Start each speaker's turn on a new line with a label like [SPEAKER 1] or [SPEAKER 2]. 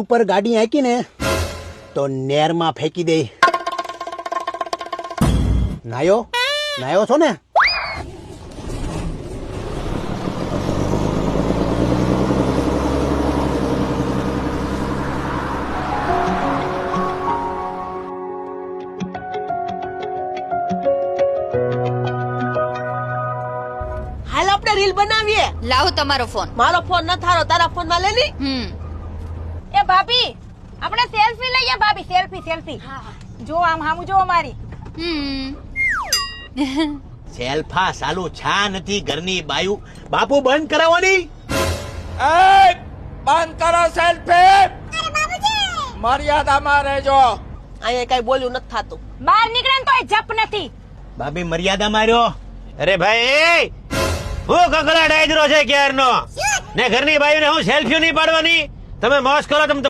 [SPEAKER 1] ઉપર ગાડી હાંકી ને તો નેરમાં ફેંકી દે. નાયો છો ને?
[SPEAKER 2] હાલ આપણે રીલ બનાવીએ.
[SPEAKER 3] લાવો તમારો ફોન.
[SPEAKER 2] મારો ફોન ન થારો, તારા ફોન માં લે ની.
[SPEAKER 4] એ ભાભી આપણે સેલ્ફી લઈએ. ભાભી સેલ્ફી જો આમ હામું જો અમારી.
[SPEAKER 1] સેલ્ફા સાલું છા નથી ઘરની બાયુ. બાપુ બંધ કરાવવાની.
[SPEAKER 5] બંધ કરો સેલ્ફી. મર્યાદામાં રહેજો.
[SPEAKER 2] અહીંયા કઈ બોલ્યું નથી થાતું.
[SPEAKER 4] બહાર નીકળે ને તોય જપ નથી.
[SPEAKER 1] ભાભી મર્યાદા માર્યો. અરે ભાઈ હું કકડા ડાયજરો છે ક્યારનો ને ઘરની બાયુને હું સેલ્ફી નહીં પાડવાની. તમે મોસ કરો. તમે